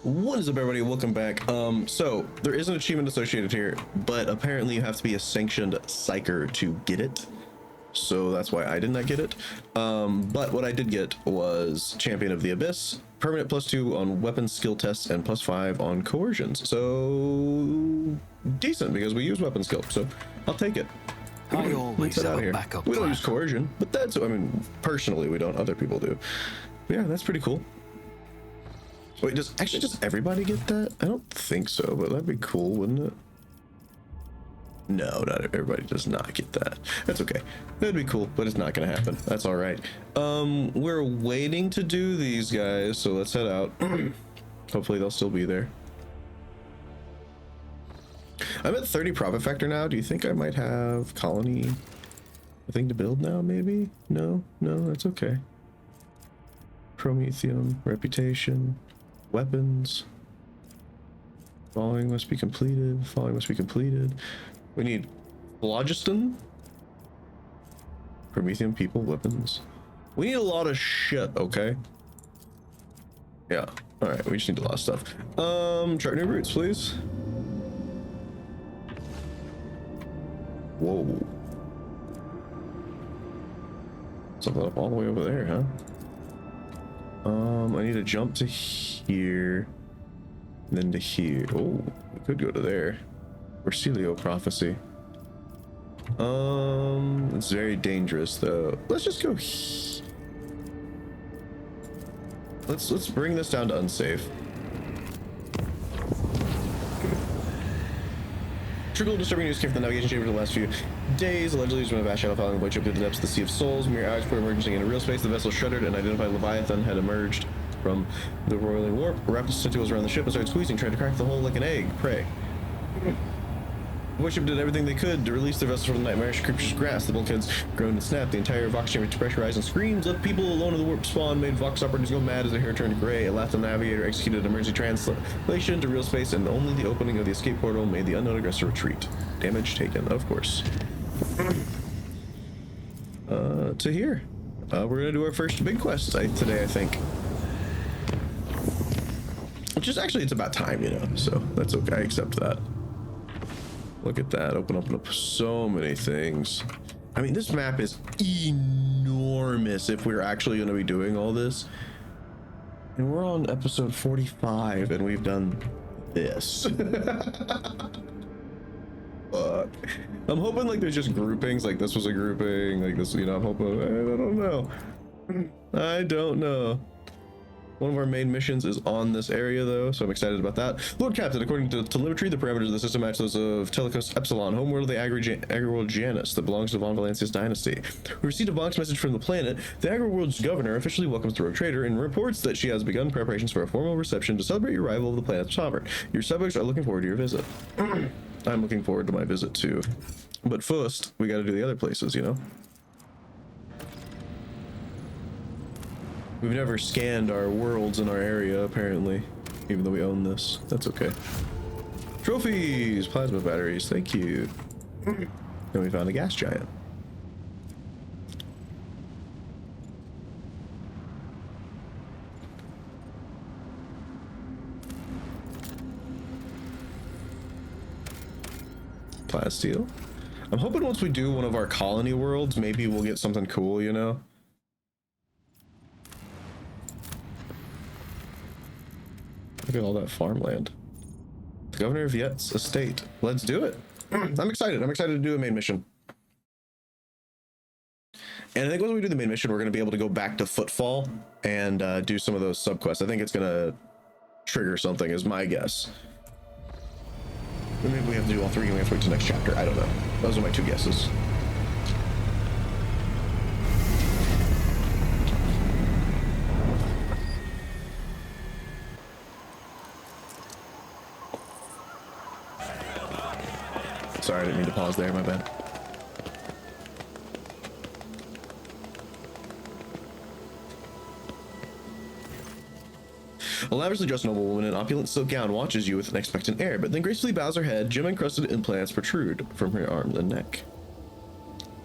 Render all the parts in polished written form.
What is up, everybody? Welcome back. So there is an achievement associated here, but apparently you have to be a sanctioned psyker to get it. So that's why I did not get it. But what I did get was Champion of the Abyss, permanent +2 on weapon skill tests and +5 on coercions. So decent, because we use weapon skill, so I'll take it. I always have a backup We don't plan. use coercion, but that's, I mean, personally we don't, other people do. But yeah, that's pretty cool. Wait, does everybody get that? I don't think so, but that'd be cool, wouldn't it? No, not everybody does not get that. That's okay. That'd be cool, but it's not gonna happen. That's all right. We're waiting to do these guys, so let's head out. Hopefully they'll still be there. I'm at 30 profit factor now. Do you think I might have colony a thing to build now? Maybe? No, that's okay. Prometheum, reputation, weapons. Following must be completed. We need phlogiston, Prometheum, people, weapons. We need a lot of shit, okay? Yeah, all right, we just need a lot of stuff. Chart new routes, please. Whoa. Something up all the way over there, huh? I need to jump to here, and then to here. Oh, we could go to there. Orsilio prophecy. It's very dangerous though. Let's just go. Let's bring this down to unsafe. Trickle disturbing news came from the navigation chamber for the last few days. Allegedly, it's been a vast shadow following voidship to the depths of the Sea of Souls. Mere hours before emerging into real space, the vessel shuddered and identified Leviathan had emerged from the roiling warp. Wrapped its tentacles around the ship and started squeezing, trying to crack the hull like an egg. Prey. The voidship did everything they could to release the vessel from the nightmarish creature's grasp. The bulkheads groaned and snapped. The entire Vox chamber pressurized and screams. Left people alone in the warp spawn. Made Vox operators go mad as their hair turned gray. A Latin navigator executed an emergency translation to real space, and only the opening of the escape portal made the unknown aggressor retreat. Damage taken, of course. To here. We're gonna do our first big quest today, I think. Which is actually, it's about time, you know, so that's okay. I accept that. Look at that. Open up so many things. I mean, this map is enormous if we're actually going to be doing all this. And we're on episode 45 and we've done this. Fuck. I'm hoping like there's just groupings, like this was a grouping, like this, you know, I'm hoping, I don't know. One of our main missions is on this area though, so I'm excited about that. Lord Captain, according to telemetry, the parameters of the system match those of Telecos Epsilon, homeworld of the agri-world Janus that belongs to Von Valancius dynasty. We received a Vox message from the planet. The agri-world's governor officially welcomes the rogue trader and reports that she has begun preparations for a formal reception to celebrate your arrival of the planet's sovereign. Your subjects are looking forward to your visit. I'm looking forward to my visit too. But first, we gotta do the other places, you know? We've never scanned our worlds in our area, apparently, even though we own this. That's okay. Trophies! Plasma batteries, thank you. And we found a gas giant. Plasteel. I'm hoping once we do one of our colony worlds, maybe we'll get something cool, you know? Look at all that farmland. The governor of Yet's estate. Let's do it. I'm excited. I'm excited to do a main mission. And I think once we do the main mission, we're going to be able to go back to Footfall and do some of those subquests. I think it's going to trigger something, is my guess. Or maybe we have to do all three and we have to wait till next chapter. I don't know. Those are my two guesses. Sorry, I didn't mean to pause there, my bad. A lavishly dressed noblewoman in an opulent silk gown watches you with an expectant air, but then gracefully bows her head. Gem-encrusted implants protrude from her arms and neck.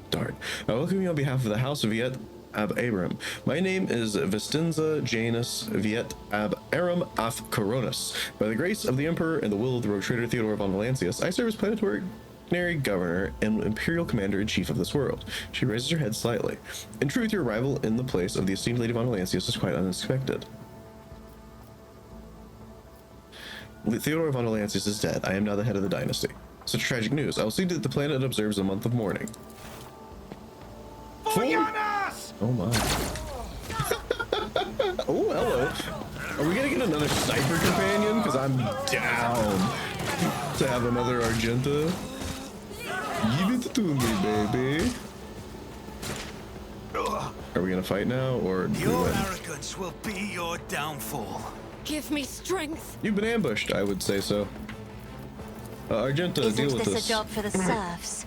Darn. I welcome you on behalf of the House of Yet ab Abram. My name is Vestinza Janus Viet ab Aram af Koronus. By the grace of the Emperor and the will of the rogue trader Theodore von Valancius, I serve as planetary governor and imperial commander-in-chief of this world. She raises her head slightly. In truth, your arrival in the place of the esteemed Lady von Valancius is quite unexpected. Theodore von Valancius is dead. I am now the head of the dynasty. Such tragic news. I will see that the planet observes a month of mourning. For Janus! Oh my. Oh, hello. Are we gonna get another sniper companion? Because I'm down to have another Argenta. Give it to me, baby. Are we gonna fight now, or do we Your win? arrogance will be your downfall. Give me strength. You've been ambushed, I would say so. Argenta, Isn't deal with this this. a job for the serfs?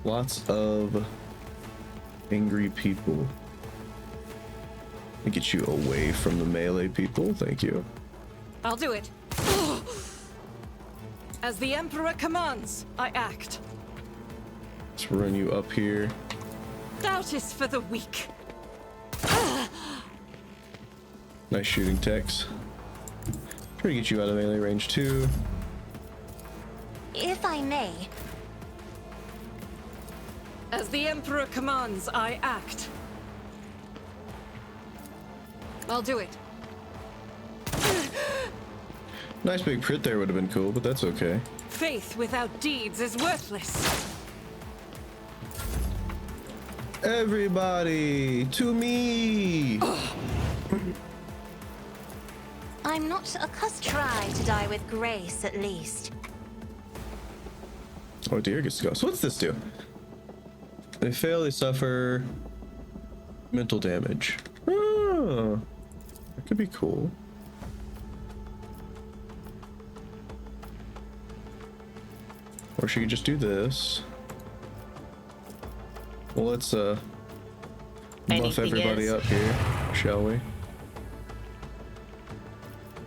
Lots of angry people. Let me get you away from the melee people. Thank you. I'll do it. As the Emperor commands, I act. Let's run you up here. Doubt is for the weak. Nice shooting techs. Try to get you out of melee range too. If I may, As the Emperor commands, I act. I'll do it. Nice big crit there would have been cool, but that's okay. Faith without deeds is worthless. Everybody to me. I'm not accustomed. Try to die with grace, at least. Oh dear, gets to go. So what's this do? They fail, they suffer mental damage. Oh, that could be cool. Or she could just do this. Well, let's buff everybody up here, shall we?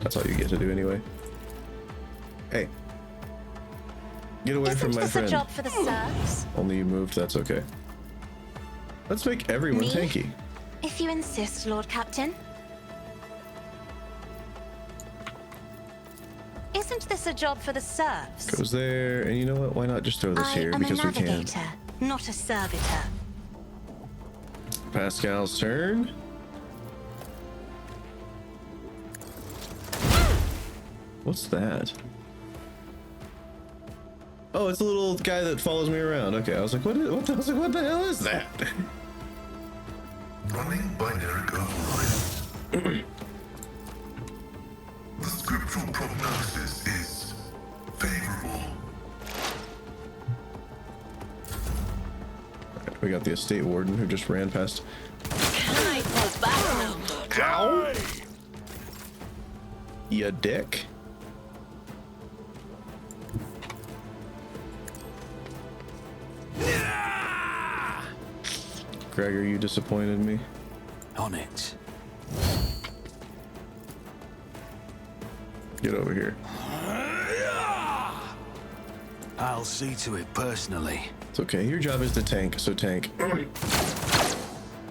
That's all you get to do anyway. Hey. Get away from Isn't my this friend. a job for the serfs? Only you moved, that's okay. Let's make everyone Me? tanky. If you insist, Lord Captain. Isn't this a job for the serfs? Goes there, and you know what? Why not just throw this I here am a because we can. navigator, not a servitor. Pascal's turn. What's that? Oh, it's a little guy that follows me around. Okay, I was like, what the hell is that? Running binary override. The scriptural prognosis is favorable. Alright, we got the estate warden who just ran past. I was back. Ow! Ya dick. Gregor, you disappointed me. On it. Get over here. I'll see to it personally. It's okay. Your job is to tank, so tank.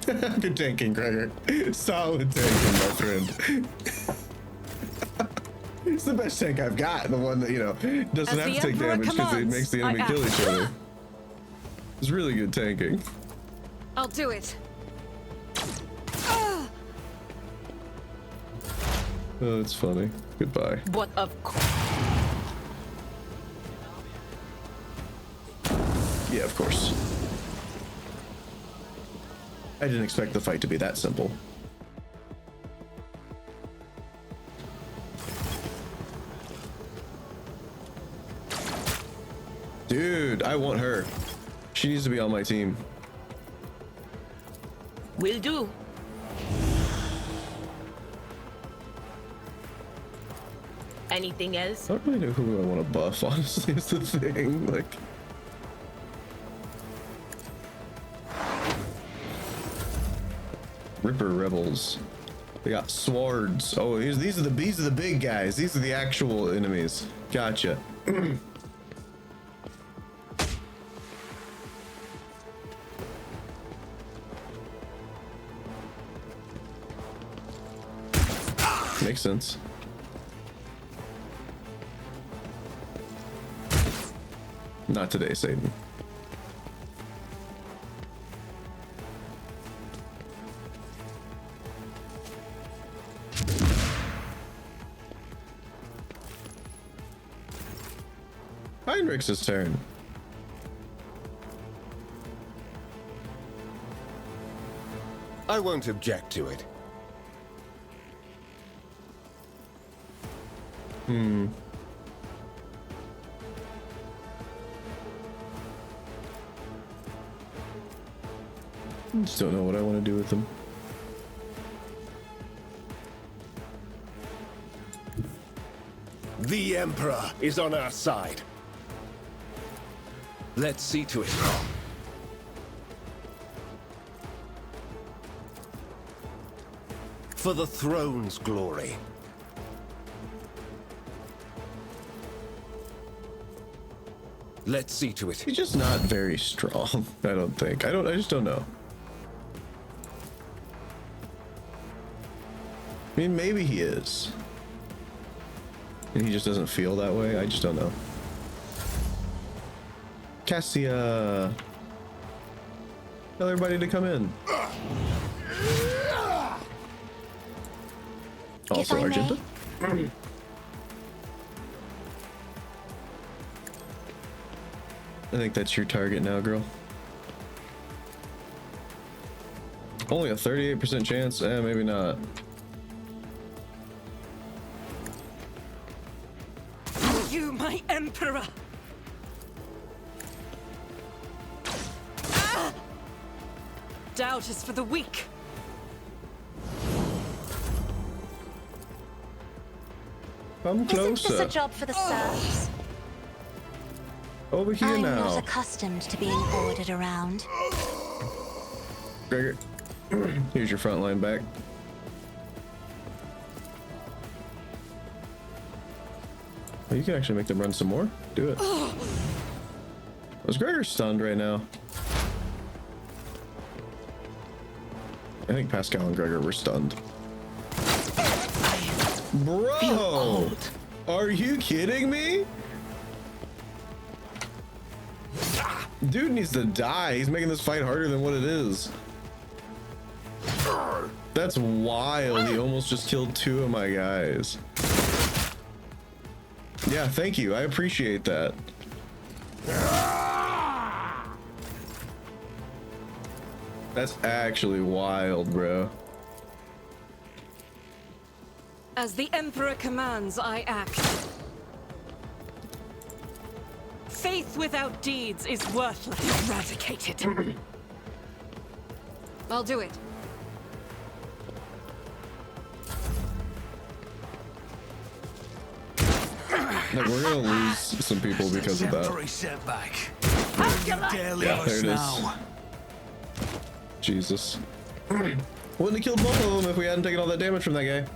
Good tanking, Gregor. Solid tanking, my friend. It's the best tank I've got. The one that, you know, doesn't As have the to take Emperor damage because it commands, makes the I enemy kill act. each other. It's really good tanking. I'll do it. Oh, it's funny. Goodbye. What of course. Yeah, of course. I didn't expect the fight to be that simple. Dude, I want her. She needs to be on my team. Will do. Anything else? I don't really know who I want to buff, honestly, is the thing. Like, Ripper Rebels. They got swords. Oh, these are the big guys. These are the actual enemies. Gotcha. Makes sense. Not today, Satan. Heinrich's turn. I won't object to it. Just don't know what I want to do with them. The Emperor is on our side. Let's see to it. For the throne's glory. Let's see to it. He's just not very strong. I don't think. I just don't know. I mean, maybe he is. And he just doesn't feel that way. I just don't know. Cassia. Tell everybody to come in. Also, Argenta. I think that's your target now, girl. Only a 38% chance? Maybe not. You, my emperor! Ah! Doubt is for the weak. Come Isn't this a closer. job for the serfs? Over here I'm now. not accustomed to being ordered around. Gregor, here's your front line back. Oh, you can actually make them run some more. Do it. Was Gregor stunned right now? I think Pascal and Gregor were stunned. Bro! Are you kidding me? Dude needs to die. He's making this fight harder than what it is. That's wild. He almost just killed 2 of my guys. Yeah, thank you. I appreciate that. That's actually wild, bro. As the emperor commands, I act. Faith without deeds is worthless. Eradicated. I'll do it. Like, we're gonna lose some people because of that. Temporary setback. You dare leave Yeah, us there it is. now. Jesus. Wouldn't have killed both of them if we hadn't taken all that damage from that guy.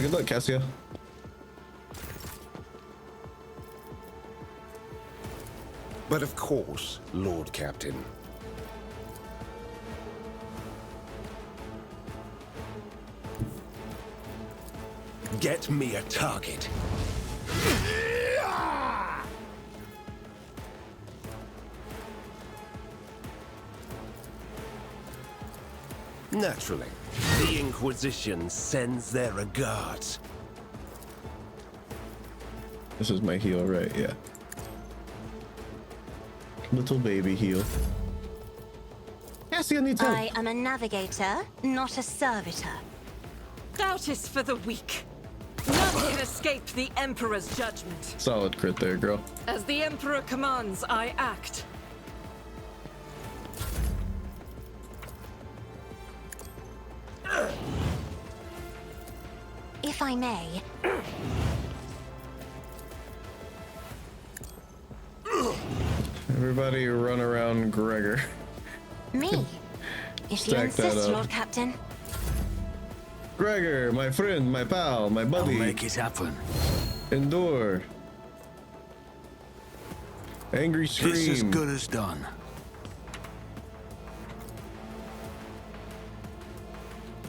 Good luck, Cassia. But of course, Lord Captain. Get me a target. Naturally, the Inquisition sends their regards. This is my heal, right? Yeah. Little baby heal. Cassia needs help. I am a navigator, not a servitor. Doubt is for the weak. None can escape the emperor's judgment. Solid crit there, girl. As the emperor commands, I act. If I may, Everybody run around Gregor. me. If you Stack that insist, up. Lord Captain. Gregor, my friend, my pal, my I'll buddy. make it happen. Endure. Angry scream. It's as good as done.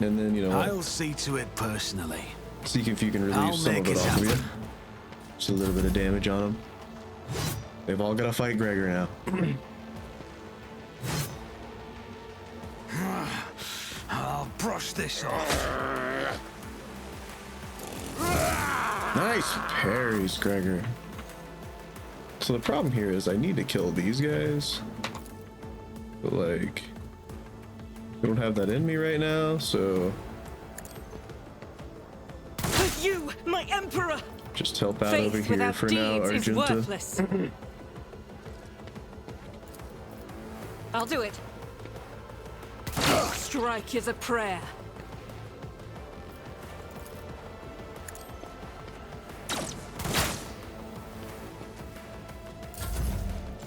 And then, you know what? I'll see to it personally. See if you can relieve I'll some of make it it off of you. happen. Just a little bit of damage on them. They've all got to fight Gregor now. I'll brush this off. Nice parries, Gregor. So the problem here is I need to kill these guys. But like, I don't have that in me right now, so With you, my emperor! just help out over Faith here without for now, deeds is Argenta. worthless. I'll do it. Strike is a prayer.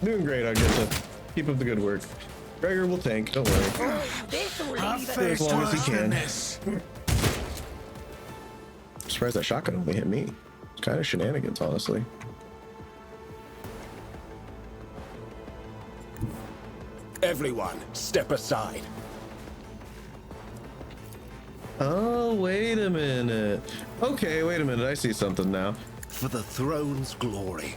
Doing great, Argenta. Keep up the good work. Gregor will tank, don't worry. I've as faced long as he worse can. than this. I'm surprised that shotgun only hit me. It's kind of shenanigans, honestly. Everyone, step aside. Oh, wait a minute. Okay, wait a minute. I see something now. For the throne's glory.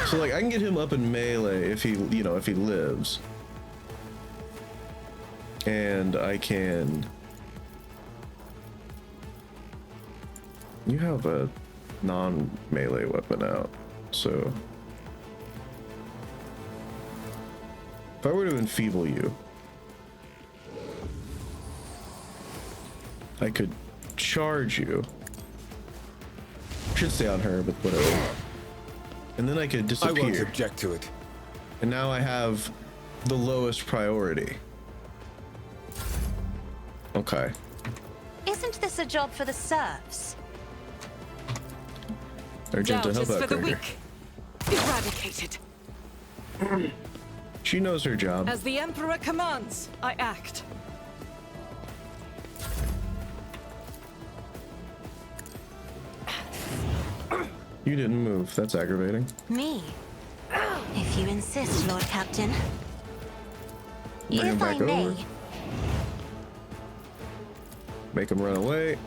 So, like, I can get him up in melee if he, you know, if he lives. And I can... You have a non-melee weapon out, so... If I were to enfeeble you, I could charge you. Should stay on her, but whatever. And then I could I won't disappear. object to it. And now I have the lowest priority. Okay. Isn't this a job for the serfs? Argenta, Doubt help is out for the Gregor. weak. Eradicated. She knows her job. As the emperor commands, I act. You didn't move. That's aggravating. Me? If you insist, Lord Captain. Bring him If I back may, over. Make him run away.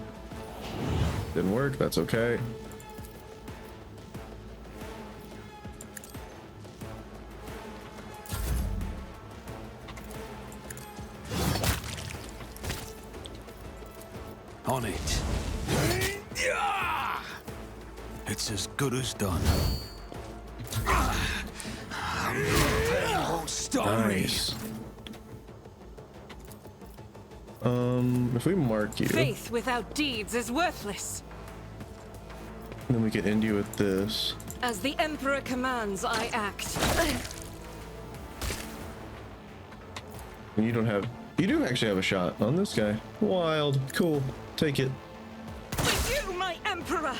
Didn't work. That's okay. On it. It's as good as done. Pain won't stop me. Nice. If we mark you, Faith without deeds is worthless. then we can end you with this. As the emperor commands, I act. And you don't have. You do actually have a shot on this guy. Wild. Cool. Take it. With you, my emperor!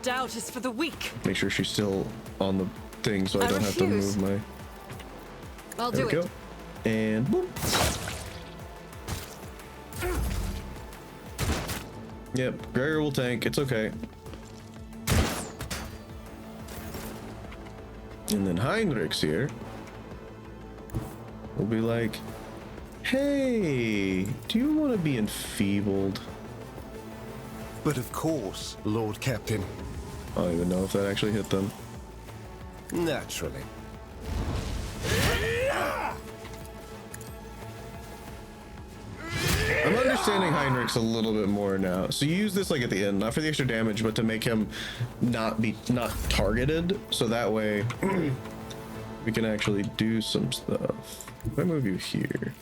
Doubt is for the weak. Make sure she's still on the thing so I I don't have to refuse. move my. I'll There do we it. go. And boop. Yep, Gregor will tank. It's okay. And then Heinrich's here. We'll be like, hey, do you want to be enfeebled? But of course, Lord Captain. I don't even know if that actually hit them. Naturally. I'm understanding Heinrich's a little bit more now. So you use this like at the end, not for the extra damage, but to make him not targeted. So that way we can actually do some stuff. If I move you here,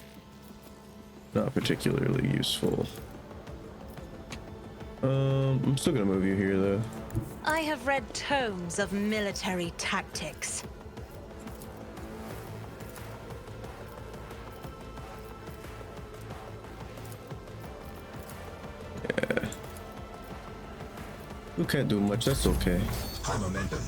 not particularly useful. I'm still gonna move you here though. I have read tomes of military tactics. You can't do much, that's okay. High momentum.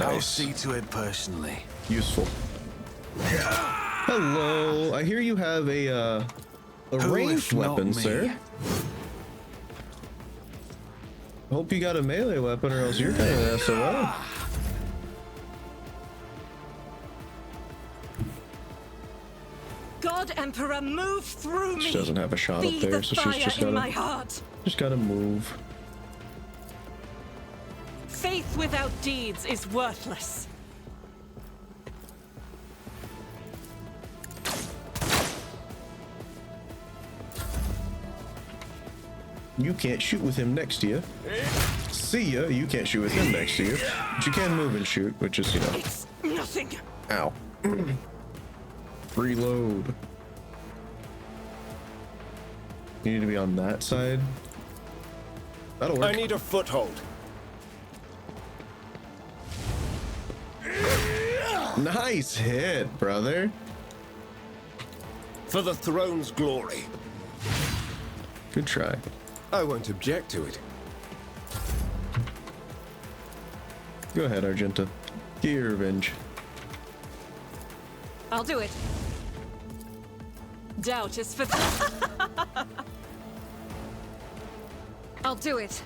I'll Nice. see to it personally. Useful. Hello. I hear you have a Who ranged if not weapon, me? sir. Hope you got a melee weapon or else you're kind of SOL. God Emperor, move through me. She doesn't have a shot Be up there, the so fire she's just in my gotta, heart. move. Faith without deeds is worthless. You can't shoot with him next to you. See ya, you can't shoot with him next to you. But you can move and shoot, which is, you know. It's nothing. Ow. Reload. You need to be on that side. That'll work. I need a foothold. Nice hit, brother. For the throne's glory. Good try. I won't object to it. Go ahead, Argenta. Get your revenge. I'll do it. Doubt is for I'll do it.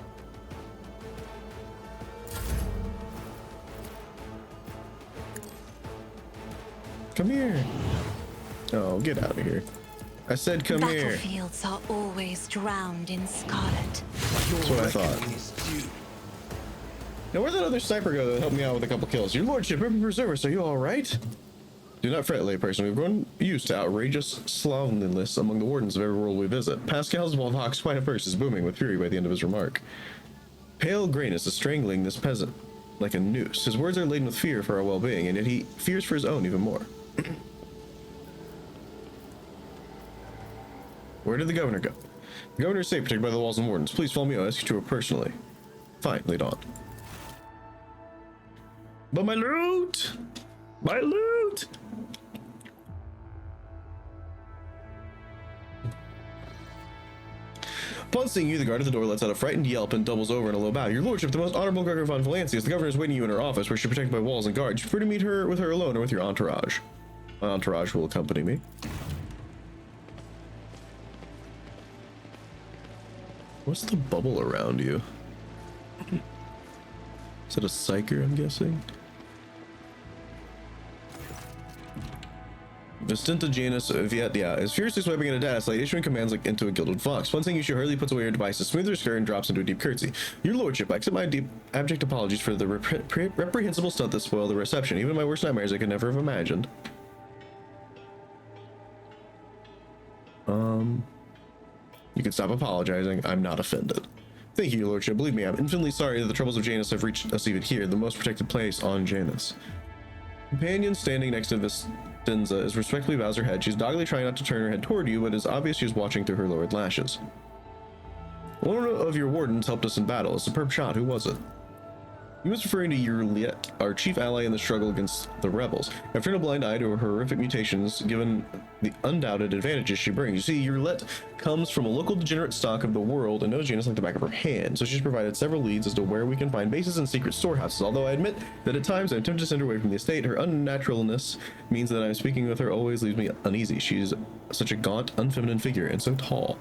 Come here. Oh, get out of here. I said come here. Battlefields are always drowned in scarlet. That's what I thought. Now, where'd that other sniper go that helped me out with a couple kills? Your lordship, Ripper Preservers, are you alright? Do not fret, layperson. We've grown used to outrageous slovenliness among the wardens of every world we visit. Pascal's Volvox quite at first is booming with fury by the end of his remark. Pale grayness is strangling this peasant like a noose. His words are laden with fear for our well-being, and yet he fears for his own even more. Where did the governor go? The governor is safe, protected by the walls and wardens. Please follow me, I'll ask you to her personally. Fine, lead on. But my loot! My loot! Upon seeing you, the guard at the door lets out a frightened yelp and doubles over in a low bow. Your lordship, the most honorable Gregor von Valancius, the governor is waiting you in her office, where she's protected by walls and guards. You prefer to meet her with her alone or with your entourage. My entourage will accompany me. What's the bubble around you? Is it a psyker, I'm guessing? Vestinta Janus Vietya is furiously swiping at a data slate, issuing commands like into a gilded fox. One thing you should hurriedly puts away your devices, smoothes her skirt, and drops into a deep curtsy. Your lordship, I accept my deep, abject apologies for the reprehensible stunt that spoiled the reception. Even in my worst nightmares, I could never have imagined. You can stop apologizing. I'm not offended. Thank you, your lordship. Believe me, I'm infinitely sorry that the troubles of Janus have reached us even here, the most protected place on Janus. Companion standing next to Vestinza is respectfully bows her head. She's doggedly trying not to turn her head toward you, but it's obvious she's watching through her lowered lashes. One of your wardens helped us in battle. A superb shot. Who was it? He was referring to Owlcat, our chief ally in the struggle against the rebels. I've turned a blind eye to her horrific mutations, given the undoubted advantages she brings. You see, Owlcat comes from a local degenerate stock of the world and knows Janus like the back of her hand, so she's provided several leads as to where we can find bases and secret storehouses. Although I admit that at times I'm tempted to send her away from the estate, her unnaturalness means that I'm speaking with her always leaves me uneasy. She's such a gaunt, unfeminine figure and so tall.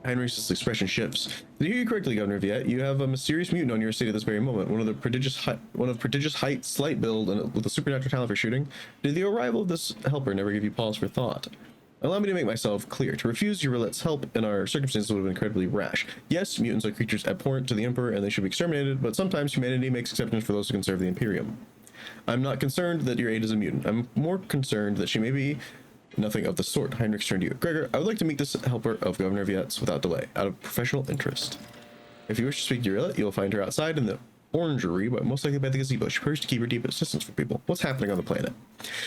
Heinrich's expression shifts. Did I hear you correctly, Governor Viet? You have a mysterious mutant on your estate at this very moment. One of prodigious height, slight build, and with a supernatural talent for shooting. Did the arrival of this helper never give you pause for thought? Allow me to make myself clear. To refuse Owlcat's help in our circumstances would have been incredibly rash. Yes, mutants are creatures abhorrent to the Emperor, and they should be exterminated, but sometimes humanity makes exceptions for those who can serve the Imperium. I'm not concerned that your aide is a mutant. I'm more concerned that she may be nothing of the sort. Heinrich turned to you. Gregor, I would like to meet this helper of Governor Viet's without delay, out of professional interest. If you wish to speak to Owlcat, you'll find her outside in the orangery, but most likely by the gazebo. She prefers to keep her deep at distance from people. What's happening on the planet?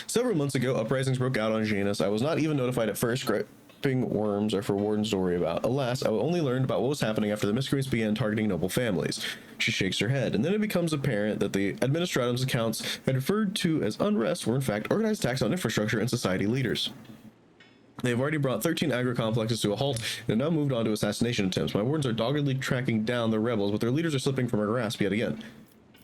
Several months ago, uprisings broke out on Janus. I was not even notified at first. Griping worms are for wardens to worry about. Alas, I only learned about what was happening after the miscreants began targeting noble families. She shakes her head, and then it becomes apparent that the Administratum's accounts had referred to as unrest were in fact organized attacks on infrastructure and society leaders. They have already brought 13 agro-complexes to a halt and have now moved on to assassination attempts. My wardens are doggedly tracking down the rebels, but their leaders are slipping from our grasp yet again.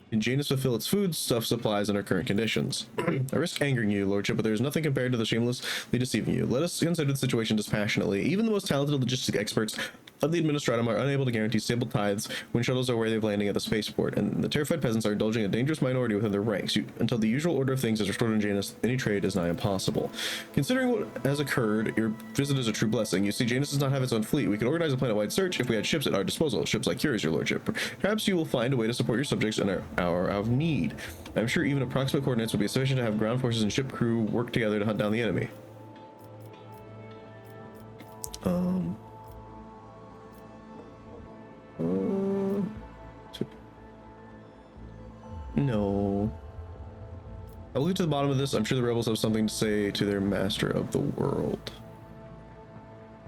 Can Janus fulfill its food stuff supplies in our current conditions? I risk angering you, lordship, but there is nothing compared to the shamelessly deceiving you. Let us consider the situation dispassionately. Even the most talented logistic experts of the administratum are unable to guarantee stable tithes when shuttles are worthy of landing at the spaceport, and the terrified peasants are indulging a dangerous minority within their ranks. Until the usual order of things is restored in Janus, any trade is nigh impossible. Considering what has occurred, your visit is a true blessing. You see, Janus does not have its own fleet. We could organize a planet-wide search if we had ships at our disposal, ships like yours, your lordship. Perhaps you will find a way to support your subjects in our hour of need. I'm sure even approximate coordinates would be sufficient to have ground forces and ship crew work together to hunt down the enemy. No. I'll get to the bottom of this. I'm sure the rebels have something to say to their master of the world.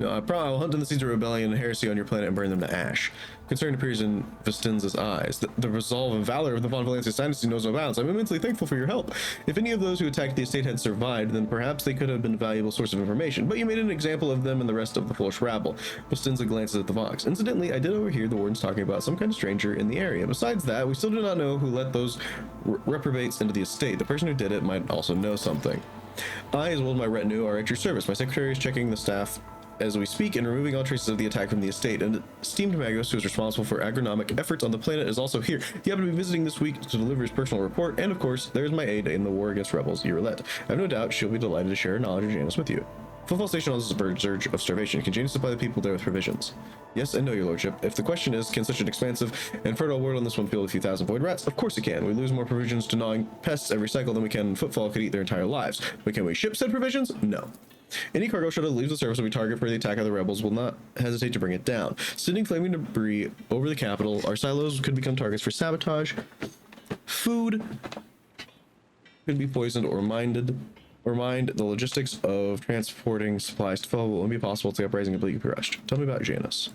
No, I will hunt down the seeds of rebellion and heresy on your planet and burn them to ash. Concern appears in Vestinza's eyes. The resolve and valor of the Von Valencia dynasty knows no bounds. I'm immensely thankful for your help. If any of those who attacked the estate had survived, then perhaps they could have been a valuable source of information, but you made an example of them and the rest of the foolish rabble. Vestinza glances at the Vox. Incidentally, I did overhear the wardens talking about some kind of stranger in the area. Besides that, we still do not know who let those reprobates into the estate. The person who did it might also know something. I, as well as my retinue, are at your service. My secretary is checking the staff as we speak and removing all traces of the attack from the estate, and esteemed Magos, who is responsible for agronomic efforts on the planet, is also here. He happened to be visiting this week to deliver his personal report, and of course there's my aide in the war against rebels, Eurolette. I have no doubt she'll be delighted to share her knowledge of Janus with you. Footfall station on this verge of starvation. Can Janus supply the people there with provisions? Yes and no, your lordship. If the question is, can such an expansive and fertile world on this one field a few thousand void rats? Of course it can. We lose more provisions to gnawing pests every cycle than we can. Footfall could eat their entire lives. But can we ship said provisions? No. Any cargo shuttle that leaves the surface will be target for the attack of the rebels. Will not hesitate to bring it down. Sending flaming debris over the capital, our silos could become targets for sabotage. Food could be poisoned or mined. The logistics of transporting supplies to Fel will only be possible to the uprising completely crushed. Tell me about Janus.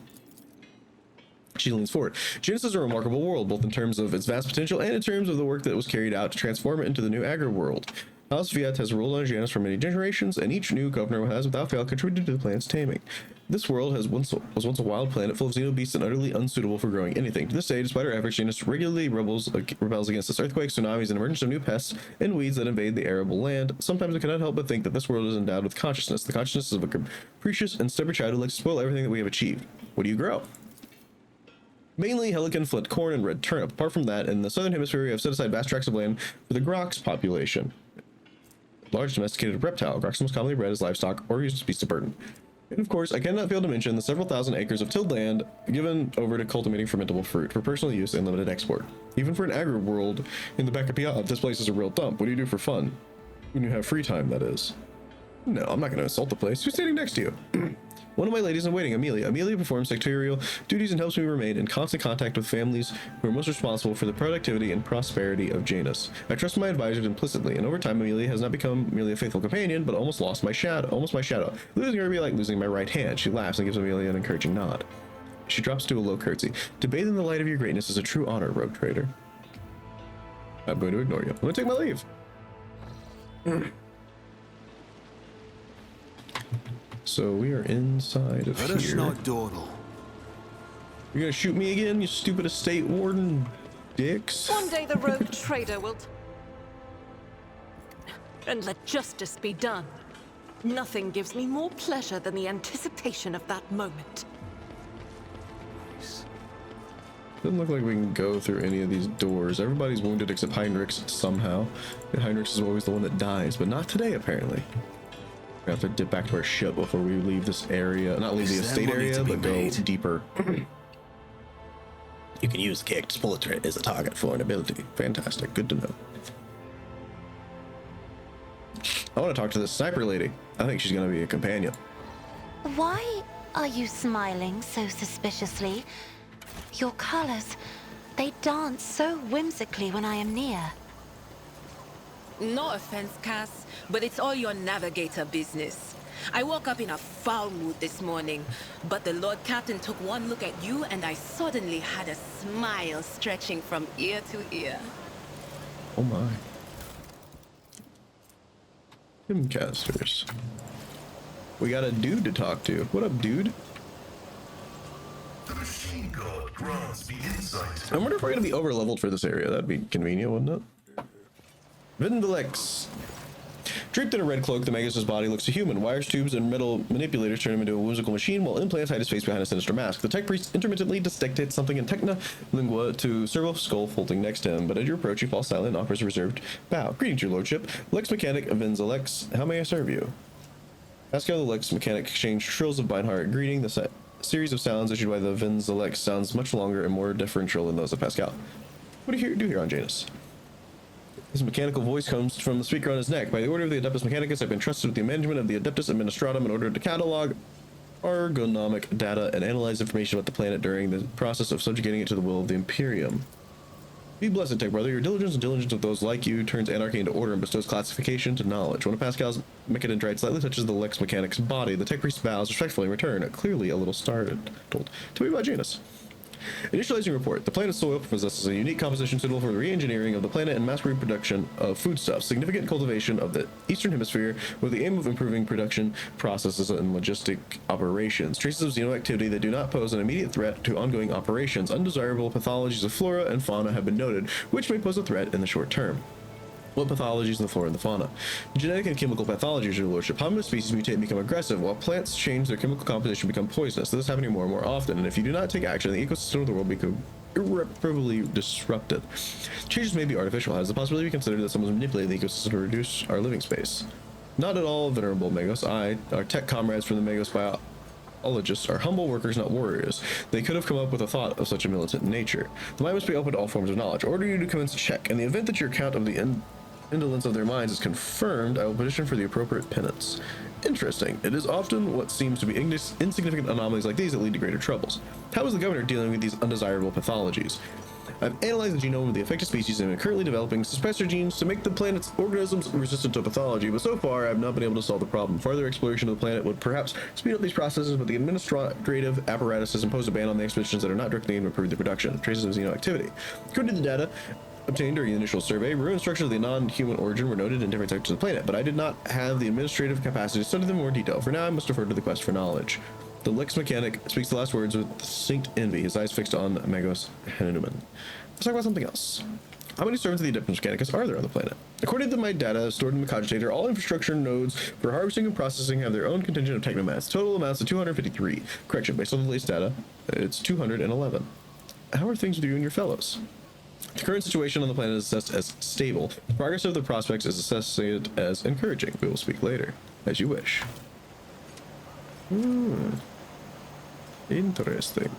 She leans forward. Janus is a remarkable world, both in terms of its vast potential and in terms of the work that was carried out to transform it into the new agri world. House Viet has ruled on Janus for many generations, and each new governor has without fail contributed to the planet's taming. This world was once a wild planet full of xenobeasts and utterly unsuitable for growing anything. To this day, despite our efforts, Janus regularly rebels against this earthquakes, tsunamis, and emergence of new pests and weeds that invade the arable land. Sometimes I cannot help but think that this world is endowed with consciousness. The consciousness of a capricious and stubborn child who likes to spoil everything that we have achieved. What do you grow? Mainly Helican flint corn and red turnip. Apart from that, in the southern hemisphere, we have set aside vast tracts of land for the Grox population. Large domesticated reptile. Grox is most commonly bred as livestock or used as beasts of burden. And of course, I cannot fail to mention the several thousand acres of tilled land given over to cultivating fermentable fruit for personal use and limited export. Even for an agri world in the back of Piat, this place is a real dump. What do you do for fun? When you have free time, that is. No, I'm not going to insult the place. Who's standing next to you? One of my ladies in waiting, Amelia. Amelia performs secretarial duties and helps me remain in constant contact with families who are most responsible for the productivity and prosperity of Janus. I trust my advisors implicitly, and over time, Amelia has not become merely a faithful companion, but almost my shadow. Losing her would be like losing my right hand. She laughs and gives Amelia an encouraging nod. She drops to a low curtsy. To bathe in the light of your greatness is a true honor, rogue trader. I'm going to ignore you. I'm going to take my leave. So we are inside of Let us here. not dawdle. You're gonna shoot me again, you stupid estate warden dicks? One day the rogue trader will... And let justice be done. Nothing gives me more pleasure than the anticipation of that moment. Doesn't look like we can go through any of these doors. Everybody's wounded except Heinrichs somehow. And Heinrichs is always the one that dies, but not today apparently. We have to dip back to our ship before we leave this area. Not leave the estate area, but go deeper. You can use the kick to pull it as a target for an ability. Fantastic. Good to know. I want to talk to this sniper lady. I think she's going to be a companion. Why are you smiling so suspiciously? Your colors, they dance so whimsically when I am near. No offense, Cass, but it's all your navigator business. I woke up in a foul mood this morning, but the Lord Captain took one look at you and I suddenly had a smile stretching from ear to ear. Oh my. Himcasters. We got a dude to talk to. What up, dude? The machine god grants me insight. I wonder if we're going to be over leveled for this area. That'd be convenient, wouldn't it? Vindalex. Draped in a red cloak, the Magus' body looks human. Wires, tubes, and metal manipulators turn him into a whimsical machine, while implants hide his face behind a sinister mask. The tech priest intermittently dictates something in Techna Lingua to Servo Skull folding next to him, but as you approach, he falls silent and offers a reserved bow. Greetings, your lordship. Lex Mechanic Avins Alex, how may I serve you? Pascal the Lex Mechanic exchanged trills of Beinhardt greeting. The series of sounds issued by the Avins Alex sounds much longer and more differential than those of Pascal. What do you do here on Janus? His mechanical voice comes from the speaker on his neck. By the order of the Adeptus Mechanicus, I've been trusted with the management of the Adeptus Administratum in order to catalog ergonomic data and analyze information about the planet during the process of subjugating it to the will of the Imperium. Be blessed, Tech Brother. Your diligence and diligence of those like you turns anarchy into order and bestows classification to knowledge. One of Pascal's mechadendrite slightly touches the Lex Mechanic's body. The Tech Priest bows respectfully in return, clearly a little startled. Tell me about Janus. Initializing report. The planet's soil possesses a unique composition suitable for the re-engineering of the planet and mass reproduction of foodstuffs. Significant cultivation of the Eastern Hemisphere with the aim of improving production processes and logistic operations. Traces of xenoactivity that do not pose an immediate threat to ongoing operations. Undesirable pathologies of flora and fauna have been noted, which may pose a threat in the short term. What pathologies in the flora and the fauna? Genetic and chemical pathologies, your lordship. Hominid species mutate and become aggressive, while plants change their chemical composition and become poisonous. This is happening more and more often, and if you do not take action, the ecosystem of the world become irreparably disrupted. Changes may be artificial. Has the possibility be considered that someone's manipulating the ecosystem to reduce our living space? Not at all, venerable Magos. Our tech comrades from the Magos biologists are humble workers, not warriors. They could have come up with a thought of such a militant nature. The mind must be open to all forms of knowledge. Order you to commence a check. In the event that your account of the indolence of their minds is confirmed, I will petition for the appropriate penance. Interesting. It is often what seems to be insignificant anomalies like these that lead to greater troubles. How is the governor dealing with these undesirable pathologies? I've analyzed the genome of the affected species and am currently developing suppressor genes to make the planet's organisms resistant to pathology, but so far I've not been able to solve the problem. Further exploration of the planet would perhaps speed up these processes, but the administrative apparatus has imposed a ban on the expeditions that are not directly aimed to improve the production. Traces of xenoactivity. According to the data obtained during the initial survey, ruin structures of the non-human origin were noted in different sectors of the planet, but I did not have the administrative capacity to study them in more detail. For now, I must defer to the quest for knowledge. The Lex Mechanic speaks the last words with distinct envy, his eyes fixed on Magos Hanuman. Let's talk about something else. How many servants of the Adeptus Mechanicus are there on the planet? According to my data stored in the cogitator, all infrastructure nodes for harvesting and processing have their own contingent of technomass. Total amounts to 253. Correction, based on the latest data, it's 211. How are things with you and your fellows? The current situation on the planet is assessed as stable. The progress of the prospects is assessed as encouraging. We will speak later, as you wish. Interesting.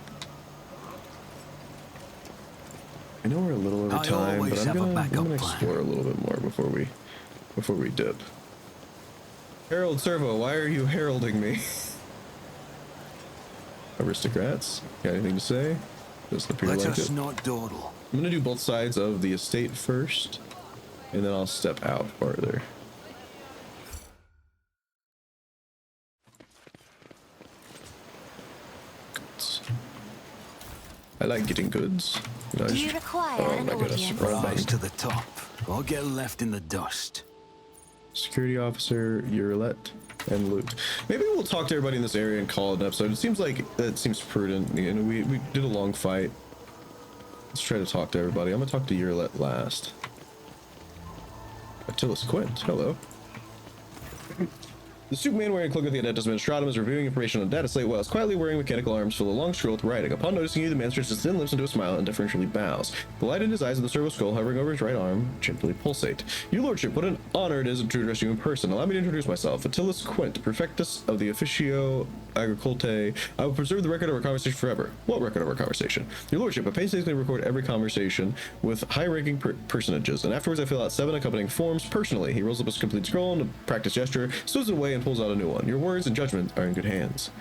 I know we're a little over time, but I'm gonna explore a little bit more before we dip. Herald Servo, why are you heralding me? Aristocrats, got anything to say? Doesn't appear like it. Not dawdle. I'm gonna do both sides of the estate first, and then I'll step out farther. I like getting goods. Do you require an audience? Rise to the top, or get left in the dust. Security officer, Urlet, and loot. Maybe we'll talk to everybody in this area and call it an episode. It seems like that seems prudent. You know, we did a long fight. Let's try to talk to everybody. I'm gonna talk to Urlet last. Attilas Quint, hello. The soup man wearing a cloak of the Adeptus Administratum is reviewing information on data slate while quietly wearing mechanical arms full of long scroll with writing. Upon noticing you, the man stretches his thin lips into a smile and deferentially bows. The light in his eyes of the servo skull hovering over his right arm gently pulsate. Your lordship, what an honor it is to address you in person. Allow me to introduce myself. Attilas Quint, Prefectus of the Officio Agricolte. I will preserve the record of our conversation forever. What record of our conversation? Your lordship, I painstakingly record every conversation with high-ranking personages, and afterwards I fill out 7 accompanying forms personally. He rolls up his complete scroll and a practice gesture, stows it away, and pulls out a new one. Your words and judgment are in good hands.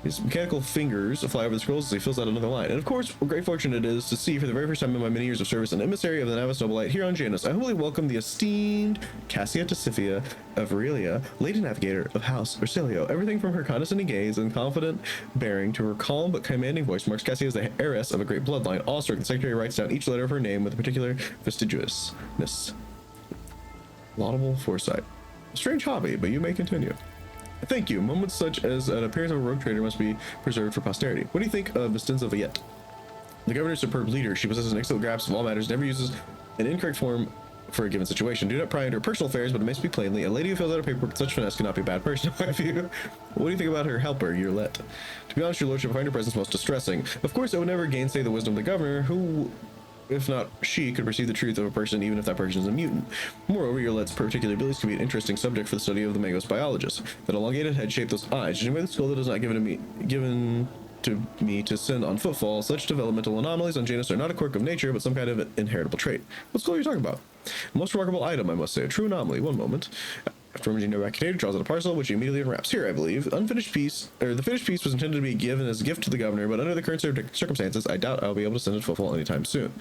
His mechanical fingers fly over the scrolls as he fills out another line. And of course, what great fortune it is to see for the very first time in my many years of service an emissary of the Navis Nobilite here on Janus. I humbly welcome the esteemed Cassia Tassifia of Aurelia, Lady Navigator of House Ursilio. Everything from her condescending gaze and confident bearing to her calm but commanding voice marks Cassia as the heiress of a great bloodline. Awestruck, the secretary writes down each letter of her name with a particular fastidiousness. Laudable foresight. A strange hobby, but you may continue. Thank you. Moments such as an appearance of a rogue trader must be preserved for posterity. What do you think of Vistenza Viet? The governor's superb leader. She possesses an excellent grasp of all matters, never uses an incorrect form for a given situation. Do not pry into her personal affairs, but it may speak plainly. A lady who fills out a paperwork with such finesse cannot be a bad person, in my view. What do you think about her helper, Yurlet? To be honest, your lordship, I find her presence most distressing. Of course, I would never gainsay the wisdom of the governor, who, if not she, could perceive the truth of a person even if that person is a mutant. Moreover, Yurlet's particular abilities could be an interesting subject for the study of the Magos biologist. That elongated head shape, those eyes, judging by the skull that is not given to me to sin on footfall, such developmental anomalies on Janus are not a quirk of nature, but some kind of inheritable trait. What skull are you talking about? A most remarkable item, I must say. A true anomaly. One moment. After rummaging no container, draws out a parcel, which he immediately unwraps. Here, I believe. Unfinished piece, or the finished piece was intended to be given as a gift to the governor, but under the current circumstances, I doubt I'll be able to send it to footfall anytime soon.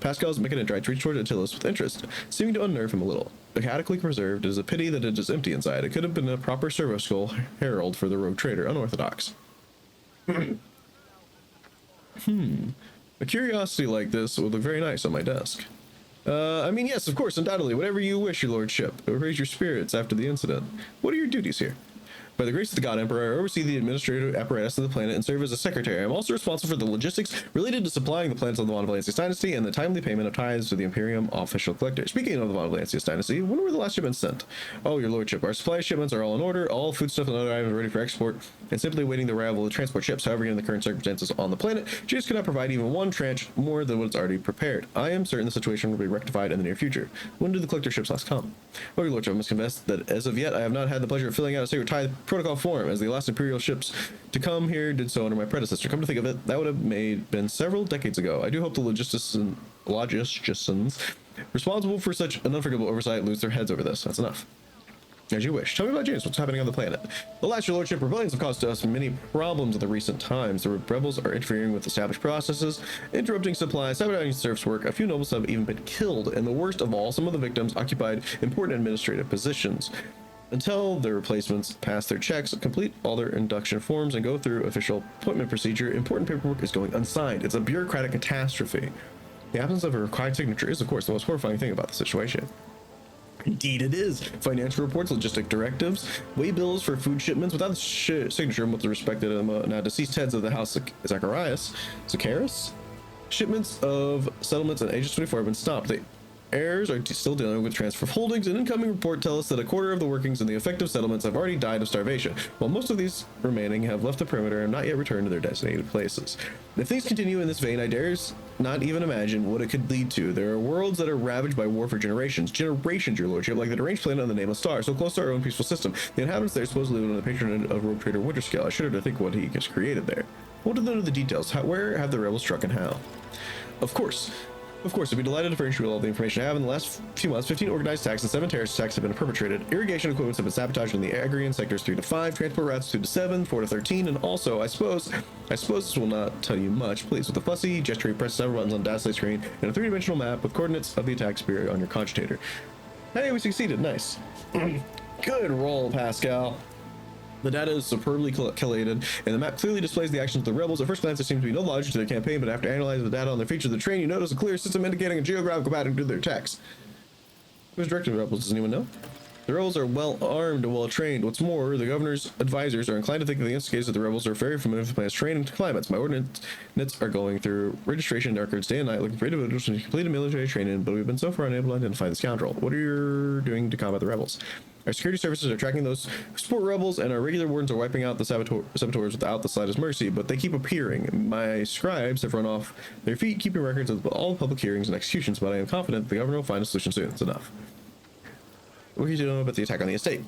Pascal's mechanic tried to reach toward Attilas with interest, seeming to unnerve him a little. Mechanically preserved, it is a pity that it is empty inside. It could have been a proper servo skull herald for the rogue trader. Unorthodox. A curiosity like this would look very nice on my desk. I mean, yes, of course, undoubtedly. Whatever you wish, your lordship. It will raise your spirits after the incident. What are your duties here? By the grace of the God Emperor, I oversee the administrative apparatus of the planet and serve as a secretary. I'm also responsible for the logistics related to supplying the planets of the Von Valancius dynasty and the timely payment of tithes to the Imperium official collector. Speaking of the Von Valancius dynasty, when were the last shipments sent? Oh, your lordship, our supply shipments are all in order, all foodstuff and other items are ready for export, and simply awaiting the arrival of transport ships. However, given the current circumstances on the planet, Janus cannot provide even one tranche more than what's already prepared. I am certain the situation will be rectified in the near future. When did the collector ships last come? Oh, your lordship, I must confess that as of yet, I have not had the pleasure of filling out a sacred tithe protocol form, as the last Imperial ships to come here did so under my predecessor. Come to think of it, that would have been several decades ago. I do hope the logisticians responsible for such an unforgivable oversight lose their heads over this. That's enough. As you wish. Tell me about Janus. What's happening on the planet? Alas, your lordship, rebellions have caused us many problems in the recent times. The rebels are interfering with established processes, interrupting supplies, sabotaging serfs' work. A few nobles have even been killed, and the worst of all, some of the victims occupied important administrative positions. Until their replacements pass their checks, complete all their induction forms, and go through official appointment procedure, important paperwork is going unsigned. It's a bureaucratic catastrophe. The absence of a required signature is, of course, the most horrifying thing about the situation. Indeed it is. Financial reports, logistic directives, way bills for food shipments without the signature with the respected now deceased heads of the house Zacchaeus. Shipments of settlements in Aegis 24 have been stopped. The heirs are still dealing with transfer of holdings. An incoming report tells us that a quarter of the workings in the effective settlements have already died of starvation, while most of these remaining have left the perimeter and not yet returned to their designated places. If things continue in this vein, I dare not even imagine what it could lead to. There are worlds that are ravaged by war for generations, your lordship, like the deranged planet on the Nameless Star, so close to our own peaceful system. The inhabitants there supposedly live on the patronage of rogue trader Winterscale. I shudder to think what he has created there. What do they know the details? Where have the rebels struck and how? Of course, I'd be delighted to furnish you with all the information I have. In the last few months, 15 organized attacks and 7 terrorist attacks have been perpetrated. Irrigation equipments have been sabotaged in the Agrian sectors 3 to 5, transport routes 2 to 7, 4 to 13, and also, I suppose this will not tell you much. Please, with a fussy gesture, you press several buttons on the display screen and a 3-dimensional map with coordinates of the attack sphere on your cogitator. Hey, we succeeded. Nice. Good roll, Pascal. The data is superbly collated, and the map clearly displays the actions of the rebels. At first glance, there seems to be no logic to their campaign, but after analyzing the data on their features of the terrain, you notice a clear system indicating a geographical pattern to their attacks. Who's directing the rebels? Does anyone know? The rebels are well armed and well trained. What's more, the governor's advisors are inclined to think that the instigators of the rebels are very familiar with the planet's terrain and climates. My ordnance are going through registration records day and night, looking for individuals who completed military training, but we've been so far unable to identify the scoundrel. What are you doing to combat the rebels? Our security services are tracking those who support rebels, and our regular wardens are wiping out the saboteurs without the slightest mercy, but they keep appearing. My scribes have run off their feet, keeping records of all public hearings and executions, but I am confident the governor will find a solution soon. It's enough. What can you know about the attack on the estate?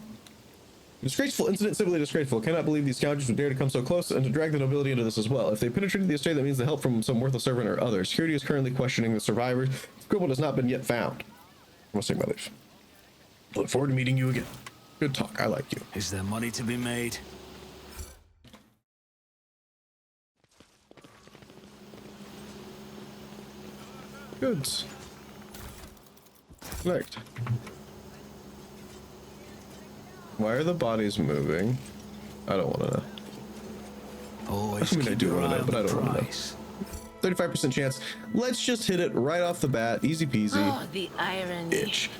Disgraceful incident, simply disgraceful. Cannot believe these scoundrels would dare to come so close and to drag the nobility into this as well. If they penetrated the estate, that means the help from some worthless servant or other. Security is currently questioning the survivors. The criminal has not been yet found. I must take my leave. Look forward to meeting you again. Good talk. I like you. Is there money to be made? Goods. Select. Why are the bodies moving? I don't want to know. Always I mean, I do want to know, but I don't want to know. 35% chance. Let's just hit it right off the bat. Easy peasy. Oh, the irony. Itch.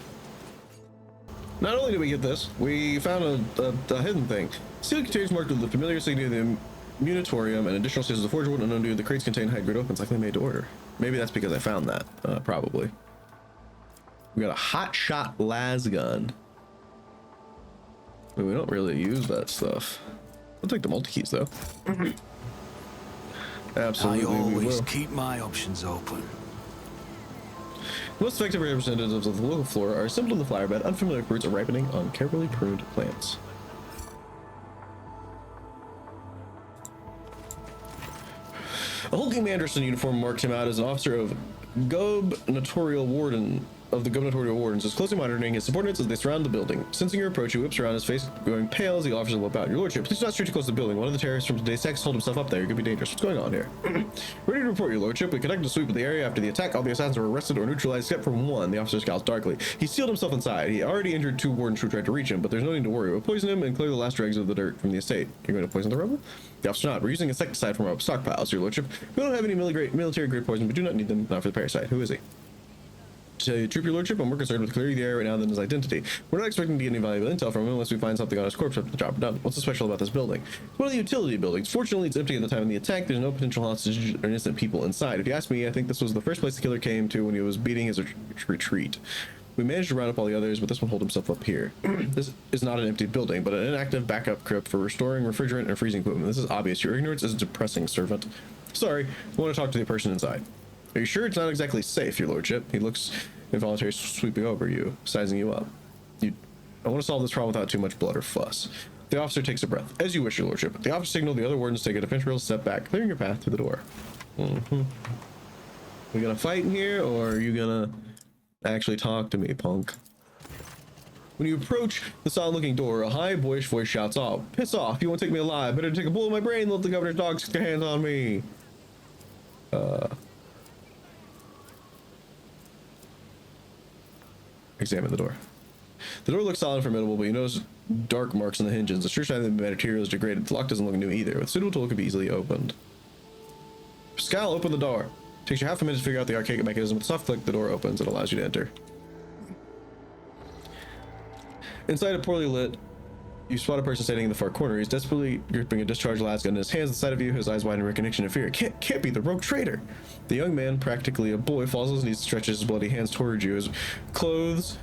Not only did we get this, we found a hidden thing. Sealed containers marked with the familiar signature of the Munitorium and additional stages of forge wood unknown to the crates contain high grade opens, likely made to order. Maybe that's because I found that, probably. We got a hot shot las gun. I mean, we don't really use that stuff. I'll take the multi-keys though. Absolutely, I we always will. keep my options open. The most effective representatives of the local flora are assembled in the flower bed, unfamiliar fruits are ripening on carefully pruned plants. A hulking Manderson uniform marks him out as an officer of gubernatorial warden of the gubernatorial wardens, is closely monitoring his subordinates as they surround the building. Sensing your approach, he whips around, his face going pale as the officers whip out. Your lordship, please do not stray too close to the building. One of the terrorists from today's text hold himself up there. It could be dangerous. What's going on here? Ready to report, your lordship. We conducted a sweep of the area after the attack. All the assassins were arrested or neutralized except for one. The officer scowls darkly. He sealed himself inside. He already injured two wardens who tried to reach him, but there's no need to worry. We'll poison him and clear the last dregs of the dirt from the estate. You're going to poison the rebel? The officer not. We're using insecticide from our stockpiles, your lordship. We don't have any military grade poison, but do not need them. Not for the parasite. Who is he? To tell you the truth, your lordship, I'm more concerned with clearing the area right now than his identity. We're not expecting to get any valuable intel from him unless we find something on his corpse after the job done. What's so special about this building? It's one of the utility buildings. Fortunately, it's empty at the time of the attack. There's no potential hostages or innocent people inside. If you ask me, I think this was the first place the killer came to when he was beating his retreat. We managed to round up all the others, but this one holed himself up here. This is not an empty building, but an inactive backup crypt for restoring refrigerant and freezing equipment. This is obvious. Your ignorance is depressing, servant. Sorry, I want to talk to the person inside. Are you sure it's not exactly safe, your lordship? He looks involuntary, sweeping over you, sizing you up. I want to solve this problem without too much blood or fuss. The officer takes a breath. As you wish, your lordship. The officer signaled the other wardens to take a defensive step back, clearing your path through the door. We gonna fight in here, or are you gonna actually talk to me, punk? When you approach the solid-looking door, a high, boyish voice shouts off, "Piss off! You won't take me alive! Better take a bullet in my brain and let the governor's dogs get their hands on me!" Examine the door. The door looks solid and formidable, but you notice dark marks on the hinges. A sure sign that the material is degraded. The lock doesn't look new either. With a suitable tool, it could be easily opened. Pascal, open the door. Takes you half a minute to figure out the archaic mechanism. With a soft click, the door opens and allows you to enter. Inside, a poorly lit, you spot a person standing in the far corner. He's desperately gripping a discharged las gun in his hands. At the sight of you, his eyes widen in recognition and fear. Can't be the rogue traitor. The young man, practically a boy, falls on his knees and stretches his bloody hands towards you. His clothes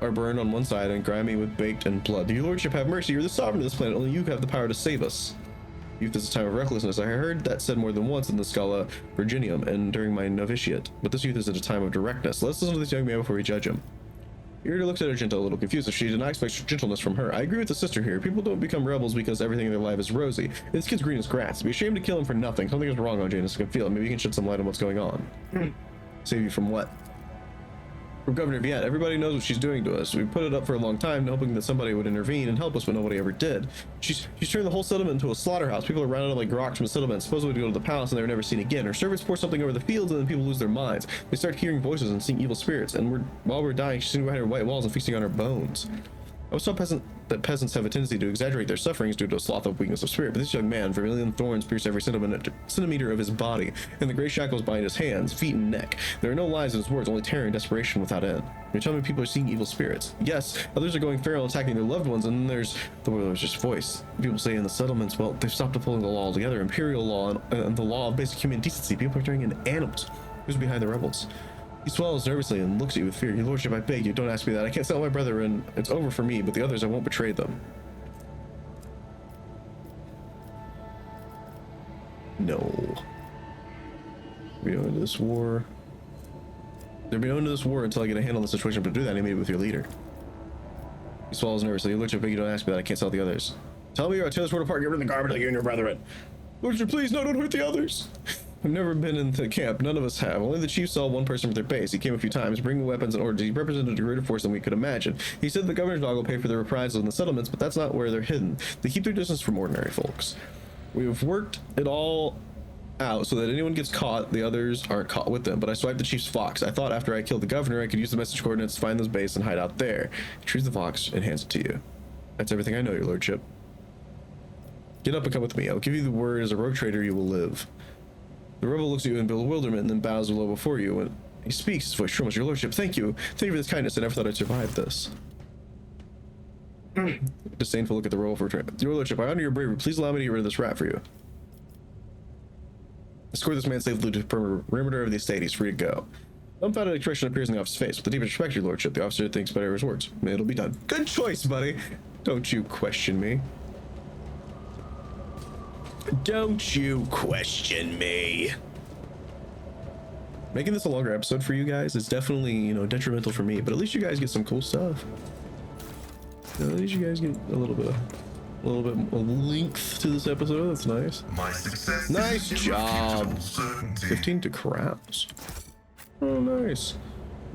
are burned on one side and grimy with baked and blood. Your lordship, have mercy. You're the sovereign of this planet. Only you have the power to save us. Youth is a time of recklessness. I heard that said more than once in the Scala Virginium and during my novitiate. But this youth is at a time of directness. Let's listen to this young man before we judge him. Irida looks at her gentle, a little confused, as she did not expect gentleness from her. I agree with the sister here. People don't become rebels because everything in their life is rosy. This kid's green as grass. It'd be ashamed to kill him for nothing. Something is wrong on Janus. I can feel it. Maybe you can shed some light on what's going on. Save you from what? From Governor Viet. Everybody knows what she's doing to us. We put it up for a long time, hoping that somebody would intervene and help us, but nobody ever did. She's turned the whole settlement into a slaughterhouse. People are rounded up like rocks from the settlement, supposedly to go to the palace, and they were never seen again. Her servants pour something over the fields, and then people lose their minds. They start hearing voices and seeing evil spirits, and while we're dying, she's sitting behind her white walls and feasting on our bones. I was taught that peasants have a tendency to exaggerate their sufferings due to a sloth of weakness of spirit, but this young man, vermilion thorns pierce every centimeter of his body, and the gray shackles bind his hands, feet, and neck. There are no lies in his words, only terror and desperation without end. You're telling me people are seeing evil spirits? Yes, others are going feral, attacking their loved ones, and then there's the warlord's voice. People say in the settlements, well, they've stopped upholding the law altogether, imperial law and the law of basic human decency. People are turning into animals. Who's behind the rebels? He swallows nervously and looks at you with fear. Your lordship, I beg you, don't ask me that. I can't sell my brother, and it's over for me, but the others, I won't betray them. No. We go into this war. There'll be no end to this war until I get a handle on the situation, but do that, I meet with your leader. He swallows nervously. Your lordship, I beg you, don't ask me that. I can't sell the others. Tell me you're a tailor's word apart. Get rid of the garbage like you and your brethren. Lordship, please, no, don't hurt the others. I've never been in the camp. None of us have. Only the chief saw one person from their base. He came a few times, bringing weapons and orders. He represented a greater force than we could imagine. He said the governor's dog will pay for the reprisals in the settlements, but that's not where they're hidden. They keep their distance from ordinary folks. We have worked it all out so that anyone gets caught, the others aren't caught with them. But I swiped the chief's fox. I thought after I killed the governor, I could use the message coordinates to find this base and hide out there. He retrieves the fox and hands it to you. That's everything I know, your lordship. Get up and come with me. I'll give you the word as a rogue trader you will live. The rebel looks at you in bewilderment and then bows low before you. When he speaks, his voice trembles. Your lordship, thank you. Thank you for this kindness. I never thought I'd survive this. Disdainful look at the roll for your lordship. I honor your bravery. Please allow me to get rid of this rat for you. Escort this man safely to the perimeter of the estate. He's free to go. Dumbfounded expression appears in the officer's face. With the deepest respect, your lordship, the officer thinks better of his words. It'll be done. Good choice, buddy. Don't you question me. Don't you question me. Making this a longer episode for you guys is definitely, you know, detrimental for me, but at least you guys get some cool stuff. At least you guys get a little bit of length to this episode. That's nice. My success Nice is job. irrefutable certainty. 15 to crowns. Oh, nice.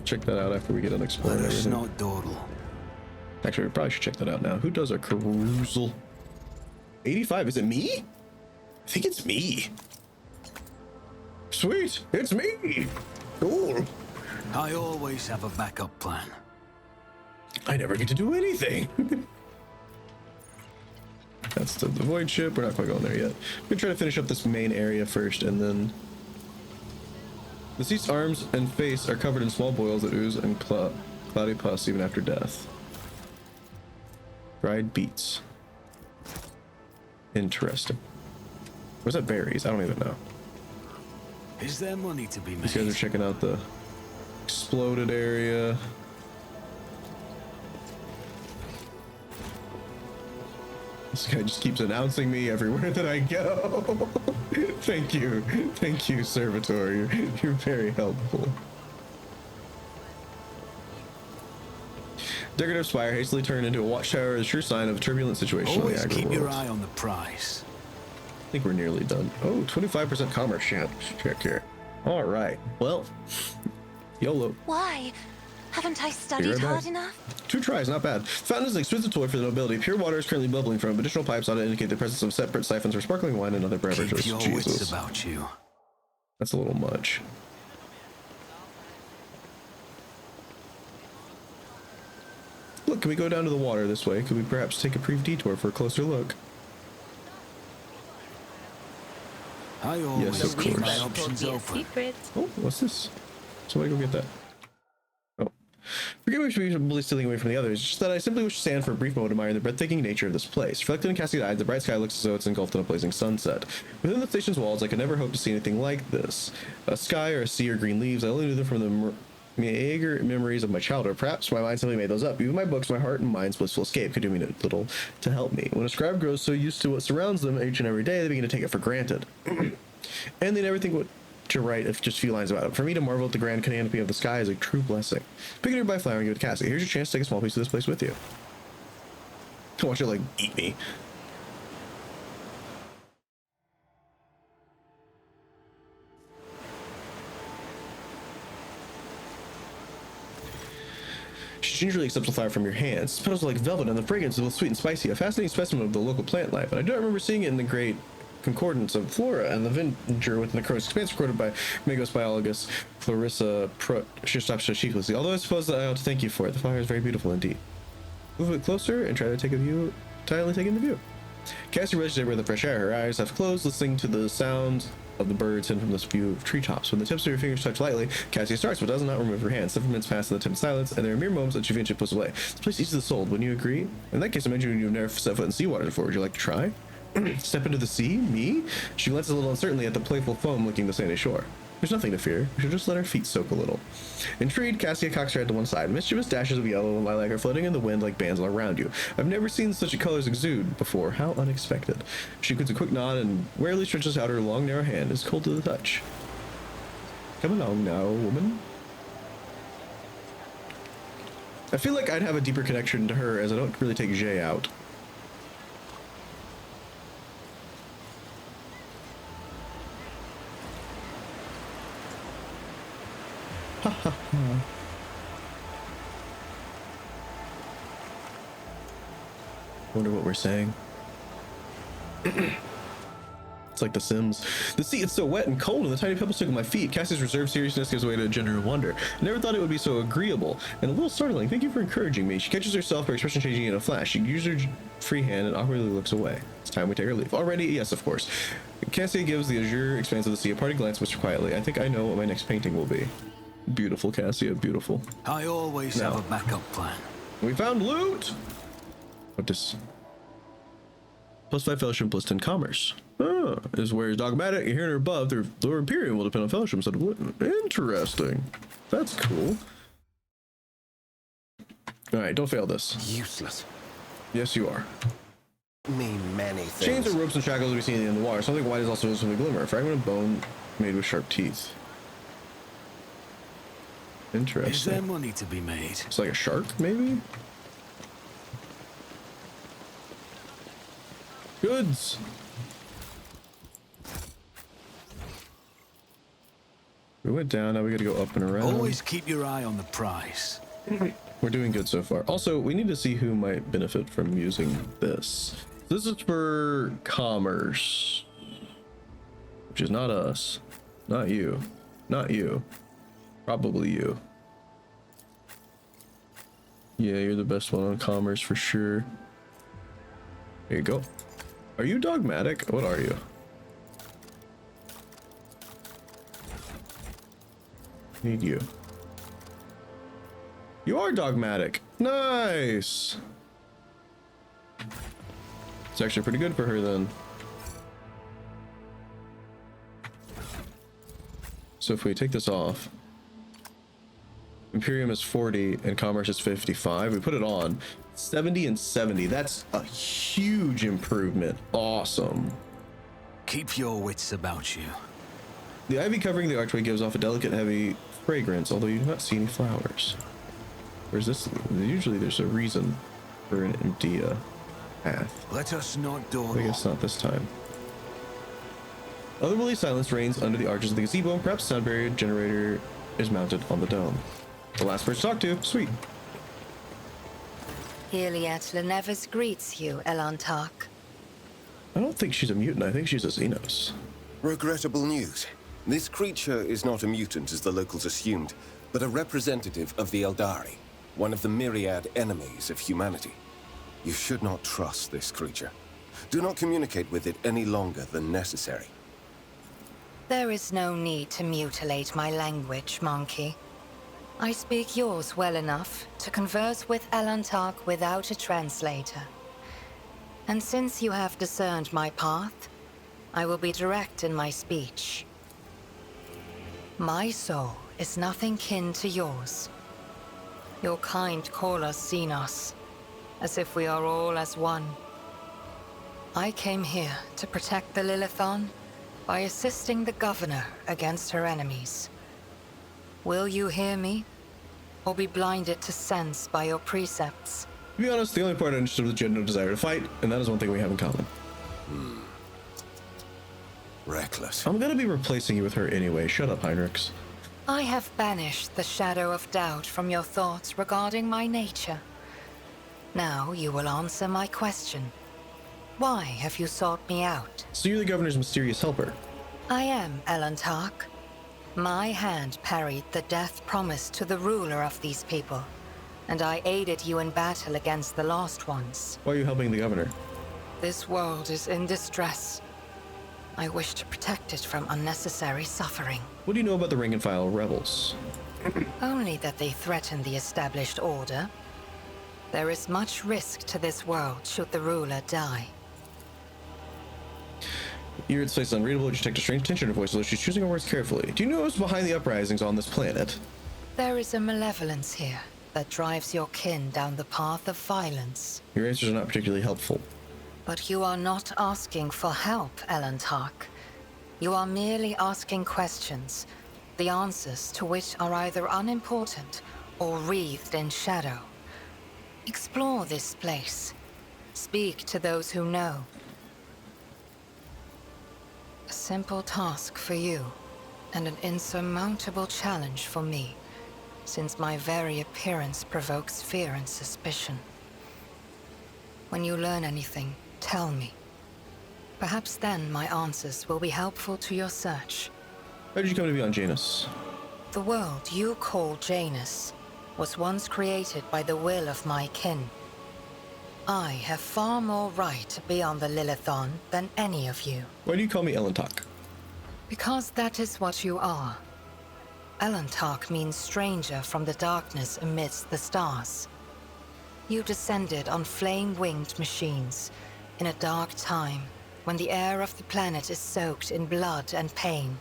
Check that out after we get unexplored. Let us everything. not dawdle. Actually, we probably should check that out now. Who does a carousel? 85. Is it me? I think it's me. Sweet. It's me. Cool. I always have a backup plan. I never get to do anything. That's the void ship. We're not quite going there yet. We're gonna try to finish up this main area first, and then the deceased's arms and face are covered in small boils that ooze and cloudy pus even after death. Dried beets. Interesting. Where's that berries? I don't even know. Is there money to be made? These guys are checking out the exploded area. This guy just keeps announcing me everywhere that I go. Thank you, servitor. You're very helpful. Decorative spire hastily turned into a watchtower is a sure sign of a turbulent situation Always on the keep your agri-world. eye on the prize. I think we're nearly done. Oh, 25% commerce check here. All right. Well, YOLO. Why? Haven't I Be studied right hard back. enough? 2 tries, not bad. Fountain is an exquisite toy for the nobility. Pure water is currently bubbling from additional pipes ought to indicate the presence of separate siphons for sparkling wine and other beverages. Keep your wits Jesus. about you. That's a little much. Look, can we go down to the water this way? Could we perhaps take a brief detour for a closer look? I always Yes, of keep course. my options open. Oh, what's this? Somebody go get that. Oh. Forgive me for being stealing away from the others, just that I simply wish to stand for a brief moment admiring the breathtaking nature of this place. Reflected in Cassie's eyes, the bright sky looks as though it's engulfed in a blazing sunset. Within the station's walls, I could never hope to see anything like this. A sky or a sea or green leaves, I only knew them from the meager memories of my childhood. Perhaps my mind simply made those up. Even my books, my heart and mind's blissful escape could do me little to help me. When a scribe grows so used to what surrounds them each and every day, they begin to take it for granted. And they never think what to write just a few lines about it. For me to marvel at the grand canopy of the sky is a true blessing. Pick it up by flower and give it to Cassie. Here's your chance to take a small piece of this place with you. I want you to, like, eat me. She gingerly accepts the flower from your hands. Its petals are like velvet and the fragrance is both sweet and spicy, a fascinating specimen of the local plant life. And I don't remember seeing it in the great concordance of flora and the Avenger within the Koronus Expanse recorded by Magos biologist Clarissa Shistopshashiklis. Although I suppose that I ought to thank you for it. The flower is very beautiful indeed. Move it closer and try to take a view, tightly take in the view. Cassie rests there with the fresh air. Her eyes half closed, listening to the sounds of the birds hidden from this view of treetops. When the tips of your fingers touch lightly, Cassie starts, but does not remove her hands. 7 minutes pass in the tip of silence, and there are mere moments that she eventually puts away. This place eats the soul. Wouldn't you agree? In that case, I imagine you've never set foot in seawater before. Would you like to try? Step into the sea? Me? She glances a little uncertainly at the playful foam licking the sandy shore. There's nothing to fear. We should just let our feet soak a little. Intrigued, Cassia cocks her head to one side. Mischievous dashes of yellow and lilac are floating in the wind like bands all around you. I've never seen such a colors exude before. How unexpected. She gives a quick nod and warily stretches out her long, narrow hand. It's cold to the touch. Come along now, woman. I feel like I'd have a deeper connection to her as I don't really take Jay out. Wonder what we're saying. It's like The Sims. The sea is so wet and cold, and the tiny pebbles stick on my feet. Cassie's reserved seriousness gives way to a genuine wonder. I never thought it would be so agreeable and a little startling. Thank you for encouraging me. She catches herself, her expression changing in a flash. She uses her free hand and awkwardly looks away. It's time we take our leave. Already? Yes, of course. Cassie gives the azure expanse of the sea a party glance, Mr. Quietly. I think I know what my next painting will be. Beautiful, Cassia, beautiful. I always have a backup plan. We found loot! What this? +5 fellowship, +10 commerce. Ah, is where is dogmatic. You're here and above. The lower Imperium will depend on fellowship instead of loot. Interesting. That's cool. All right, don't fail this. Useless. Yes, you are. Mean many things. Chains or ropes and shackles we see in the water. Something white is also visible in the glimmer. A fragment of bone made with sharp teeth. Interesting. Is there money to be made? It's like a shark, maybe? Goods! We went down, now we gotta go up and around. Always keep your eye on the prize. We're doing good so far. Also, we need to see who might benefit from using this. This is for commerce. Which is not us. Not you. Not you. Probably you. Yeah, you're the best one on commerce for sure. Here you go. Are you dogmatic? What are you? Need you. You are dogmatic. Nice. It's actually pretty good for her then. So if we take this off, Imperium is 40 and commerce is 55. We put it on 70 and 70. That's a huge improvement. Awesome. Keep your wits about you. The ivy covering the archway gives off a delicate, heavy fragrance, although you do not see any flowers. Where's this? Usually there's a reason for an empty path. Let us not dawdle. I guess not this time. Otherworldly silence reigns under the arches of the gazebo, and perhaps sound barrier generator is mounted on the dome. The last person to talk to. Sweet. Iliad Lenevus greets you, Elantark. I don't think she's a mutant. I think she's a Xenos. Regrettable news. This creature is not a mutant as the locals assumed, but a representative of the Eldari, one of the myriad enemies of humanity. You should not trust this creature. Do not communicate with it any longer than necessary. There is no need to mutilate my language, monkey. I speak yours well enough to converse with Elantark without a translator. And since you have discerned my path, I will be direct in my speech. My soul is nothing kin to yours. Your kind call us Xenos, as if we are all as one. I came here to protect the Lilithon by assisting the governor against her enemies. Will you hear me, or be blinded to sense by your precepts? To be honest, the only part I understood was that you had no desire to fight, and that is one thing we have in common. Reckless. I'm gonna be replacing you with her anyway. Shut up, Heinrichs. I have banished the shadow of doubt from your thoughts regarding my nature. Now you will answer my question. Why have you sought me out? So you're the governor's mysterious helper. I am Elantark. My hand parried the death promised to the ruler of these people, and I aided you in battle against the Lost Ones. Why are you helping the governor? This world is in distress. I wish to protect it from unnecessary suffering. What do you know about the rank and file rebels? Only that they threaten the established order. There is much risk to this world should the ruler die. Your face is unreadable. You detect a strange tension in her voice, although she's choosing her words carefully. Do you know what's behind the uprisings on this planet? There is a malevolence here that drives your kin down the path of violence. Your answers are not particularly helpful. But you are not asking for help, Elantark. You are merely asking questions, the answers to which are either unimportant or wreathed in shadow. Explore this place. Speak to those who know. A simple task for you, and an insurmountable challenge for me, since my very appearance provokes fear and suspicion. When you learn anything, tell me. Perhaps then my answers will be helpful to your search. How did you come to be on Janus? The world you call Janus was once created by the will of my kin. I have far more right to be on the Lilithon than any of you. Why do you call me Elantark? Because that is what you are. Elantark means stranger from the darkness amidst the stars. You descended on flame-winged machines in a dark time when the air of the planet is soaked in blood and pain.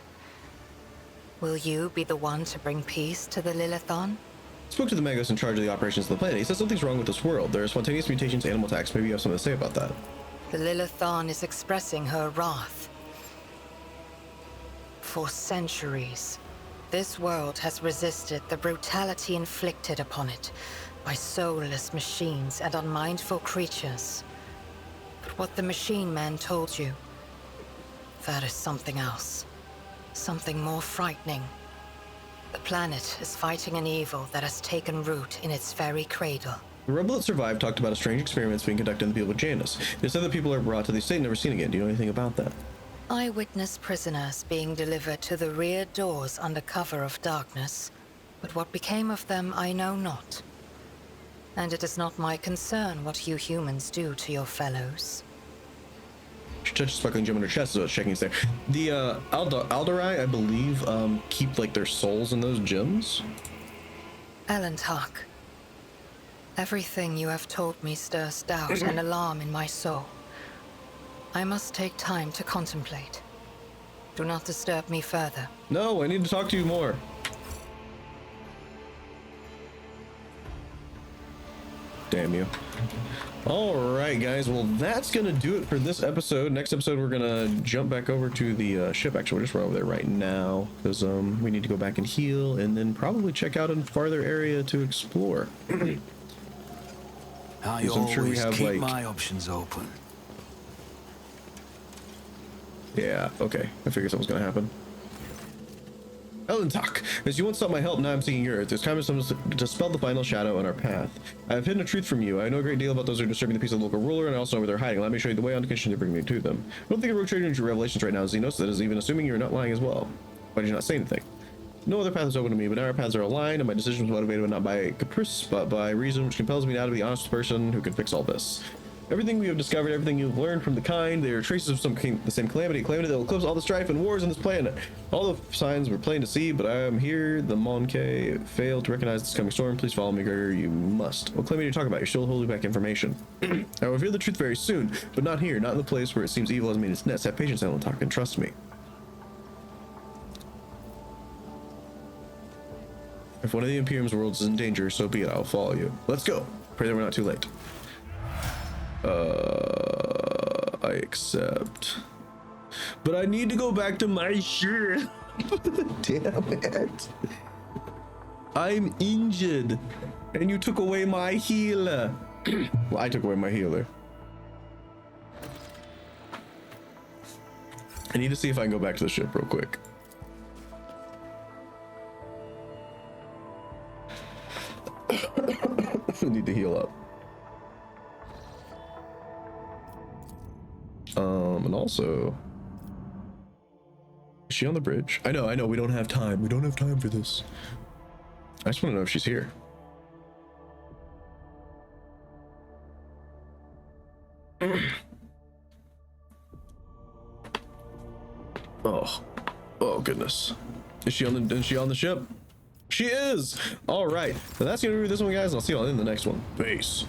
Will you be the one to bring peace to the Lilithon? Spoke to the Magos in charge of the operations of the planet. He says something's wrong with this world. There are spontaneous mutations, animal attacks. Maybe you have something to say about that. The Lilithon is expressing her wrath. For centuries, this world has resisted the brutality inflicted upon it by soulless machines and unmindful creatures. But what the machine man told you, that is something else. Something more frightening. The planet is fighting an evil that has taken root in its very cradle. The rebel that survived talked about a strange experiments being conducted on the people of Janus. They said that people are brought to the state and never seen again. Do you know anything about that? I witnessed prisoners being delivered to the rear doors under cover of darkness, but what became of them I know not. And it is not my concern what you humans do to your fellows. She touched a sparkling gem on her chest, so I was checking it's there. The Aldarai, I believe, keep like their souls in those gems. Elentark, everything you have told me stirs doubt and alarm in my soul. I must take time to contemplate. Do not disturb me further. No, I need to talk to you more. Damn you. Alright guys, well that's gonna do it for this episode. Next episode we're gonna jump back over to the ship. Actually, we're just right over there right now because we need to go back and heal and then probably check out a farther area to explore. I always keep my options open. Yeah, okay. I figured something was gonna happen. Elentark, as you once sought my help, now I'm seeking yours. There's time to dispel the final shadow on our path. I have hidden a truth from you. I know a great deal about those who are disturbing the peace of the local ruler, and I also know where they're hiding. Let me show you the way on condition to bring me to them. I don't think a rogue trader into your revelations right now, Xenos. That is even assuming you're not lying as well. Why did you not say anything? No other path is open to me, but now our paths are aligned, and my decision was motivated not by caprice, but by reason, which compels me now to be the honest person who can fix all this. Everything we have discovered, everything you've learned from the kind, they are traces of the same calamity that will eclipse all the strife and wars on this planet. All the signs were plain to see, but I am here. The Monke failed to recognize this coming storm. Please follow me, Gregor. You must. What claim are you talking about? You're still holding back information. I will reveal the truth very soon, but not here, not in the place where it seems evil has made its nest. Have patience, Elentark, and trust me. If one of the Imperium's worlds is in danger, so be it. I will follow you. Let's go. Pray that we're not too late. I accept. But I need to go back to my ship. Damn it. I'm injured. And you took away my healer. Well, I took away my healer. I need to see if I can go back to the ship real quick. I need to heal up. And also, is she on the bridge? I know, we don't have time. We don't have time for this. I just want to know if she's here. Oh goodness. Is she on the ship? She is! Alright. So that's gonna be this one, guys. I'll see you all in the next one. Peace.